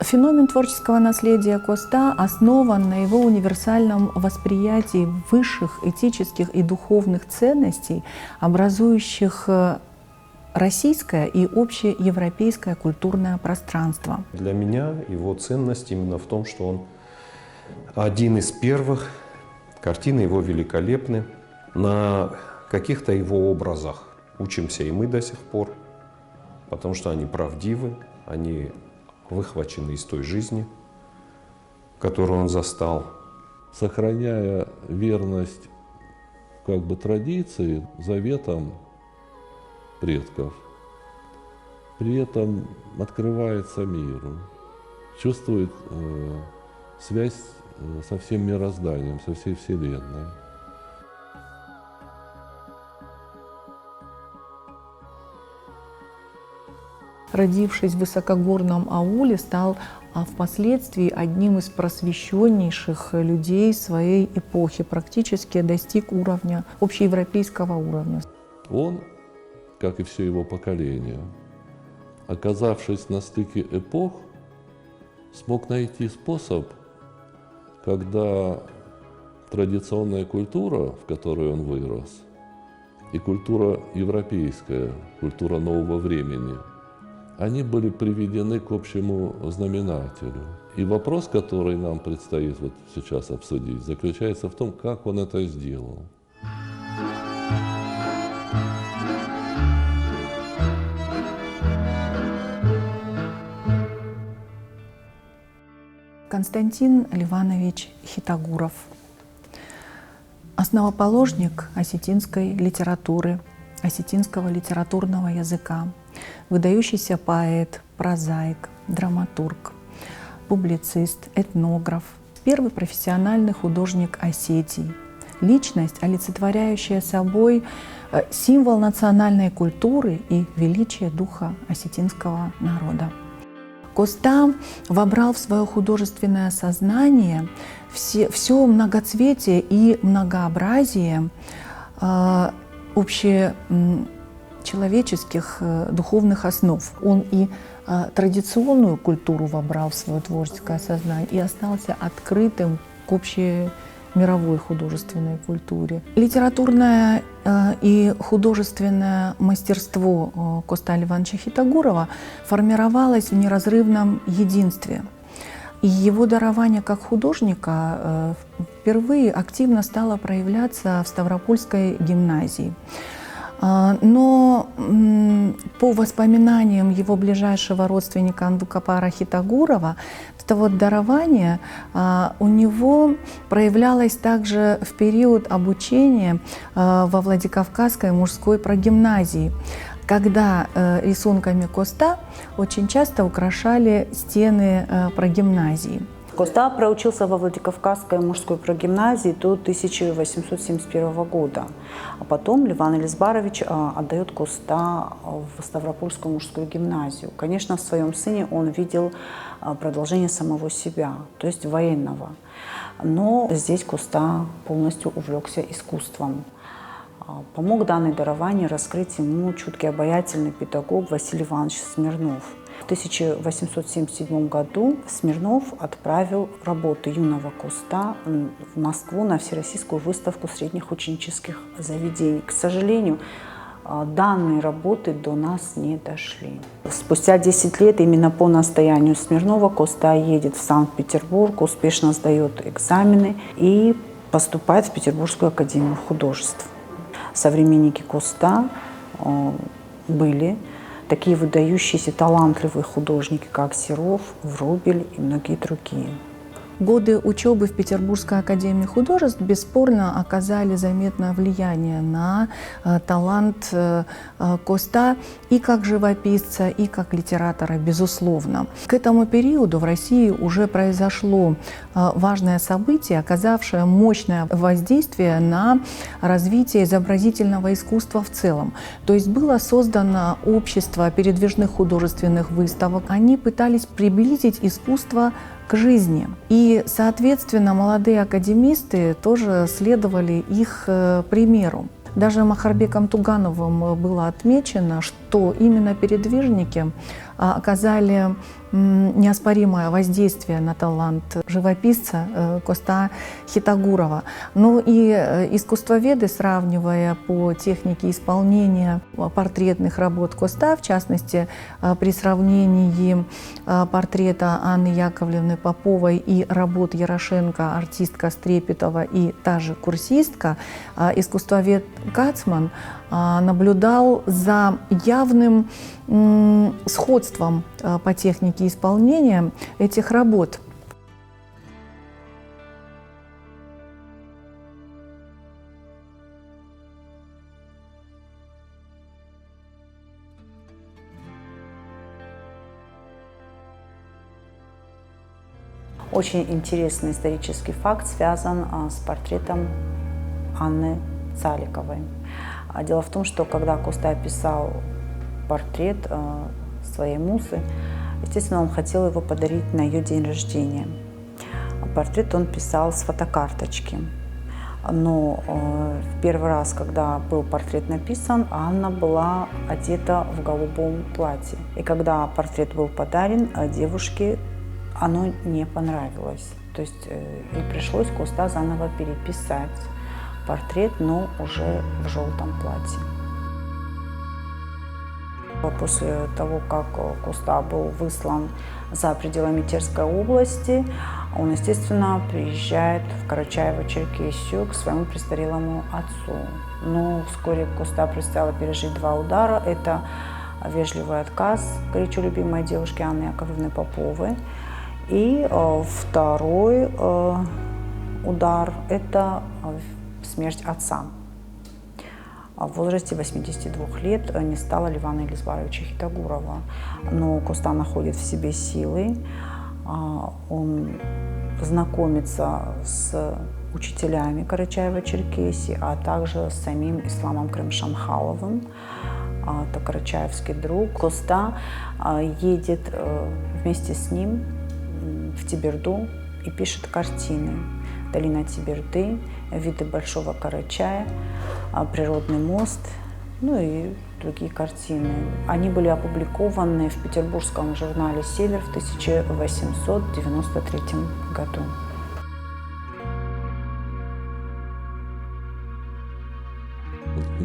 Феномен творческого наследия Коста основан на его универсальном восприятии высших этических и духовных ценностей, образующих российское и общеевропейское культурное пространство. Для меня его ценность именно в том, что он один из первых, картины его великолепны, на каких-то его образах учимся и мы до сих пор, потому что они правдивы, они выхвачены из той жизни, которую он застал. Сохраняя верность традиции, заветам предков, при этом открывается миру, чувствует связь со всем мирозданием, со всей Вселенной. Родившись в высокогорном ауле, стал впоследствии одним из просвещеннейших людей своей эпохи, практически достиг уровня, общеевропейского уровня. Он, как и все его поколение, оказавшись на стыке эпох, смог найти способ, когда традиционная культура, в которой он вырос, и культура европейская, культура нового времени, они были приведены к общему знаменателю. И вопрос, который нам предстоит сейчас обсудить, заключается в том, как он это сделал. Константин Ливанович Хитагуров, основоположник осетинской литературы, осетинского литературного языка, выдающийся поэт, прозаик, драматург, публицист, этнограф, первый профессиональный художник Осетии, личность, олицетворяющая собой символ национальной культуры и величия духа осетинского народа. Коста вобрал в свое художественное сознание все многоцветие и многообразие общечеловеческих духовных основ. Он и традиционную культуру вобрал в свое творческое сознание и остался открытым к общемировой художественной культуре. Литературное и художественное мастерство Коста Ливановича Хитагурова формировалось в неразрывном единстве. И его дарование как художника впервые активно стало проявляться в Ставропольской гимназии. Но по воспоминаниям его ближайшего родственника Андукапара Хитагурова, это дарование у него проявлялось также в период обучения во Владикавказской мужской прогимназии, когда рисунками Коста очень часто украшали стены прогимназии. Коста проучился во Владикавказской мужской прогимназии до 1871 года. А потом Ливан Элизбарович отдает Коста в Ставропольскую мужскую гимназию. Конечно, в своем сыне он видел продолжение самого себя, то есть военного. Но здесь Коста полностью увлекся искусством. Помог данное дарование раскрыть ему чуткий, обаятельный педагог Василий Иванович Смирнов. В 1877 году Смирнов отправил работы юного Коста в Москву на Всероссийскую выставку средних ученических заведений. К сожалению, данные работы до нас не дошли. Спустя 10 лет именно по настоянию Смирнова Коста едет в Санкт-Петербург, успешно сдает экзамены и поступает в Петербургскую академию художеств. Современники Коста были такие выдающиеся, талантливые художники, как Серов, Врубель и многие другие. Годы учебы в Петербургской академии художеств бесспорно оказали заметное влияние на талант Коста и как живописца, и как литератора, безусловно. К этому периоду в России уже произошло важное событие, оказавшее мощное воздействие на развитие изобразительного искусства в целом. То есть было создано общество передвижных художественных выставок. Они пытались приблизить искусство к жизни. И, соответственно, молодые академисты тоже следовали их примеру. Даже Махарбеком Тугановым было отмечено, что именно передвижники оказали неоспоримое воздействие на талант живописца Коста Хитагурова. Ну и искусствоведы, сравнивая по технике исполнения портретных работ Коста, в частности, при сравнении портрета Анны Яковлевны Поповой и работ Ярошенко, артистка Стрепетова и та же курсистка, искусствовед Кацман наблюдал за явным сходством по технике исполнения этих работ. Очень интересный исторический факт связан с портретом Анны Цаликовой. Дело в том, что когда Коста писал портрет своей музы, естественно, он хотел его подарить на ее день рождения. Портрет он писал с фотокарточки. Но в первый раз, когда был портрет написан, Анна была одета в голубом платье. И когда портрет был подарен девушке, оно не понравилось. То есть ей пришлось Коста заново переписать портрет, но уже в желтом платье. После того, как Коста был выслан за пределами Терской области, он, естественно, приезжает в Карачаево-Черкесию к своему престарелому отцу. Но вскоре Коста предстояло пережить 2 удара. Это вежливый отказ горячо любимой девушки Анны Яковлевны Поповой. И второй удар – это смерть отца. В возрасте 82 лет не стало Левана Элизбаровича Хитагурова. Но Коста находит в себе силы, он знакомится с учителями Карачаева-Черкесии, а также с самим Исламом Крым-Шамхаловым. Это карачаевский друг. Коста едет вместе с ним в Теберду и пишет картины. «Долина Теберды», «Виды Большого Карачая», «Природный мост», ну и другие картины. Они были опубликованы в петербургском журнале «Север» в 1893 году.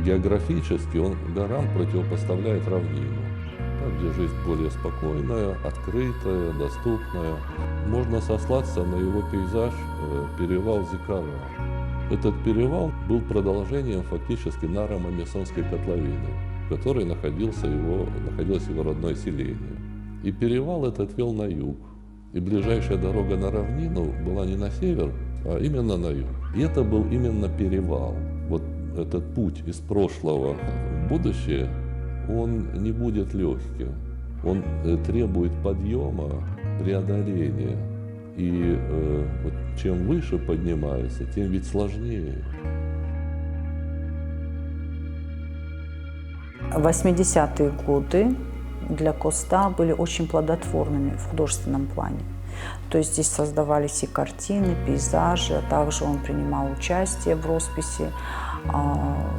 Географически он горам противопоставляет равнину, там, где жизнь более спокойная, открытая, доступная. Можно сослаться на его пейзаж перевал Зикара. Этот перевал был продолжением фактически Наро-Мамесонской котловины, в которой находилось его родное селение. И перевал этот вел на юг. И ближайшая дорога на равнину была не на север, а именно на юг. И это был именно перевал. Вот этот путь из прошлого в будущее, он не будет легким. Он требует подъема, преодоления. И вот чем выше поднимается, тем ведь сложнее. 80-е годы для Коста были очень плодотворными в художественном плане. То есть здесь создавались и картины, пейзажи, а также он принимал участие в росписи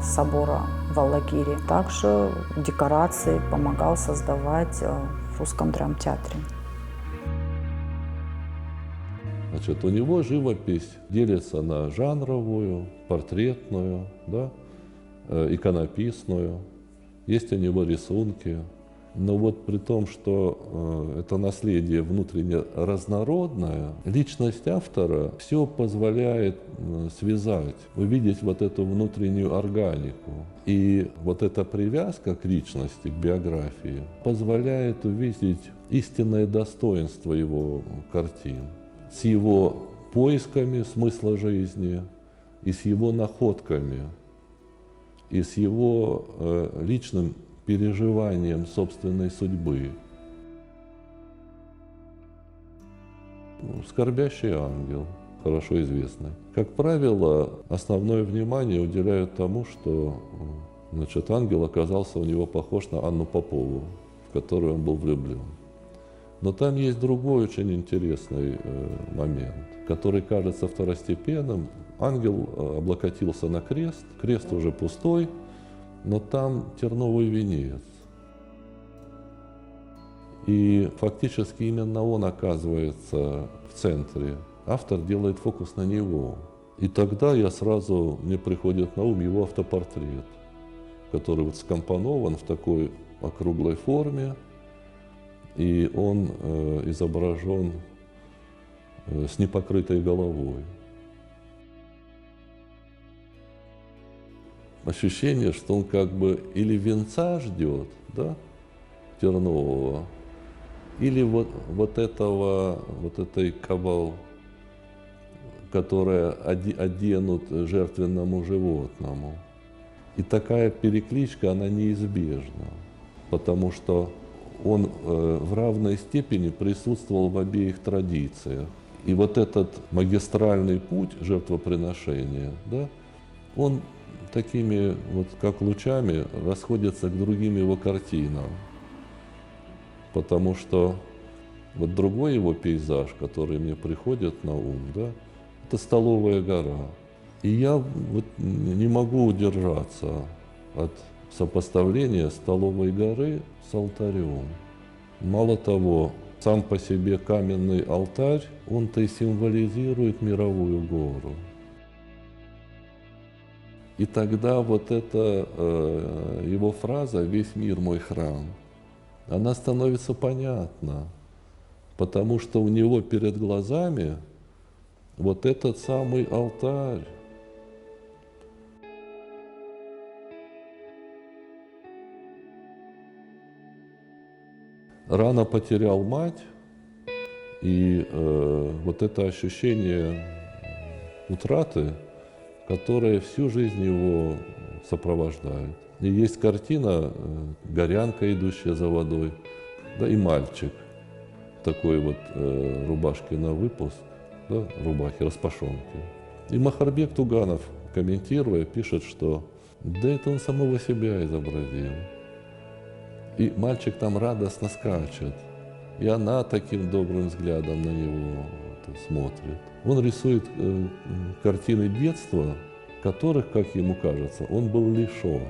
собора в Аллагире. Также декорации помогал создавать в Русском драмтеатре. Значит, у него живопись делится на жанровую, портретную, да, иконописную. Есть у него рисунки. Но вот при том, что это наследие внутренне разнородное, личность автора все позволяет связать, увидеть вот эту внутреннюю органику. И вот эта привязка к личности, к биографии, позволяет увидеть истинное достоинство его картин с его поисками смысла жизни и с его находками, и с его личным переживанием собственной судьбы. «Скорбящий ангел», хорошо известный. Как правило, основное внимание уделяют тому, что значит, ангел оказался у него похож на Анну Попову, в которую он был влюблен. Но там есть другой очень интересный момент, который кажется второстепенным. Ангел облокотился на крест, крест уже пустой, но там терновый венец. И фактически именно он оказывается в центре. Автор делает фокус на него. И тогда мне приходит на ум его автопортрет, который вот скомпонован в такой округлой форме, и он изображен с непокрытой головой. Ощущение, что он как бы или венца ждет, да, тернового, или вот этой кабал, которая оденут жертвенному животному. И такая перекличка, она неизбежна, потому что он в равной степени присутствовал в обеих традициях. И вот этот магистральный путь жертвоприношения, да, он такими вот как лучами расходится к другим его картинам. Потому что вот другой его пейзаж, который мне приходит на ум, да, это Столовая гора. И я вот не могу удержаться от сопоставления Столовой горы с алтарем. Мало того, сам по себе каменный алтарь, он-то и символизирует мировую гору. И тогда вот эта его фраза «Весь мир мой храм», она становится понятна, потому что у него перед глазами вот этот самый алтарь. Рано потерял мать, и вот это ощущение утраты, которое всю жизнь его сопровождает. И есть картина «Горянка, идущая за водой», да, и мальчик в такой вот рубашке на выпуск, да, рубахе, распашонке. И Махарбек Туганов, комментируя, пишет, что да это он самого себя изобразил. И мальчик там радостно скачет, и она таким добрым взглядом на него смотрит. Он рисует картины детства, которых, как ему кажется, он был лишен.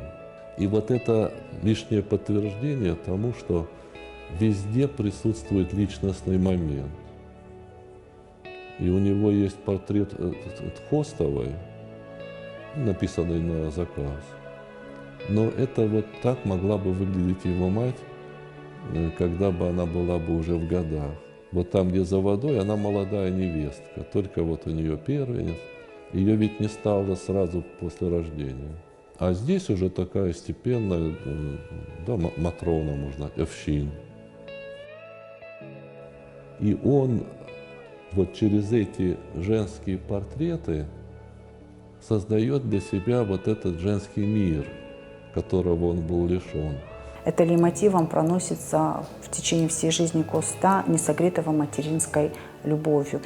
И вот это лишнее подтверждение тому, что везде присутствует личностный момент. И у него есть портрет Тхостовой, написанный на заказ. Но это вот так могла бы выглядеть его мать, когда бы она была бы уже в годах. Вот там, где за водой, она молодая невестка, только вот у нее первенец. Ее ведь не стало сразу после рождения. А здесь уже такая степенная, да, Матрона, можно, Эвщин. И он вот через эти женские портреты создает для себя вот этот женский мир, которого он был лишен. Это лейтмотивом проносится в течение всей жизни Коста, не согретого материнской любовью.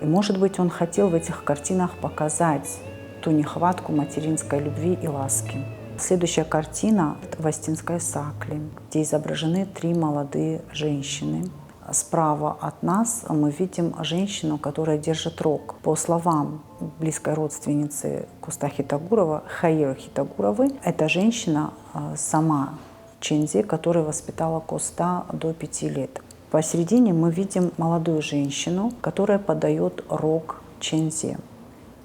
И, может быть, он хотел в этих картинах показать ту нехватку материнской любви и ласки. Следующая картина – Вастинская Сакли, где изображены 3 молодые женщины. Справа от нас мы видим женщину, которая держит рог. По словам близкой родственницы Коста Хитагурова, Хаиры Хитагуровой, эта женщина сама Чензе, которая воспитала Коста до 5 лет. Посередине мы видим молодую женщину, которая подает рог Чензе.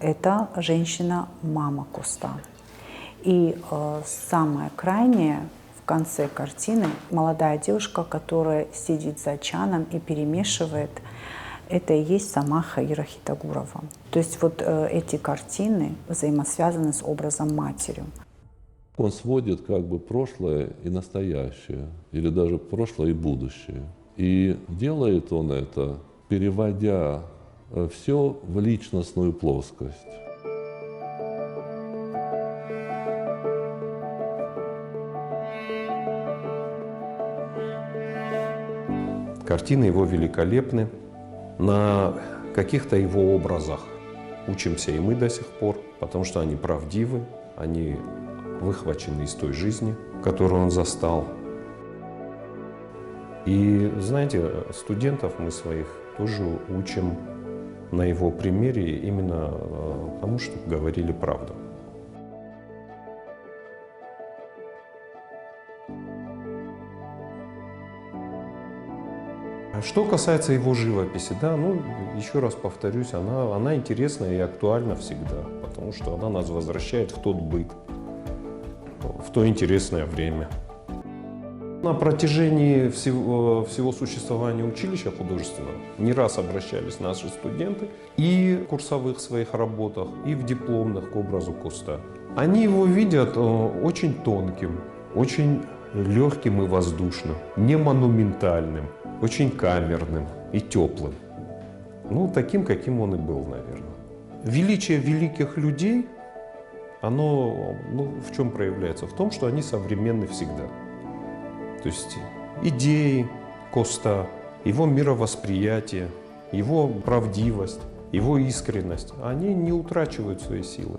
Это женщина мама Коста. И самая крайняя в конце картины молодая девушка, которая сидит за чаном и перемешивает. Это и есть сама Хаира Хитагурова. То есть вот эти картины взаимосвязаны с образом матери. Он сводит как бы прошлое и настоящее, или даже прошлое и будущее. И делает он это, переводя все в личностную плоскость. Картины его великолепны. На каких-то его образах учимся и мы до сих пор, потому что они правдивы, они выхвачены из той жизни, которую он застал. И, знаете, студентов мы своих тоже учим на его примере именно тому, чтобы говорили правду. Что касается его живописи, да, ну, еще раз повторюсь, она интересна и актуальна всегда, потому что она нас возвращает в тот быт, в то интересное время. На протяжении всего существования училища художественного не раз обращались наши студенты и в курсовых своих работах, и в дипломных к образу Коста. Они его видят очень тонким, очень легким и воздушным, не монументальным, очень камерным и теплым. Ну, таким, каким он и был, наверное. Величие великих людей, оно в чем проявляется? В том, что они современны всегда. То есть идеи Коста, его мировосприятие, его правдивость, его искренность, они не утрачивают своей силы.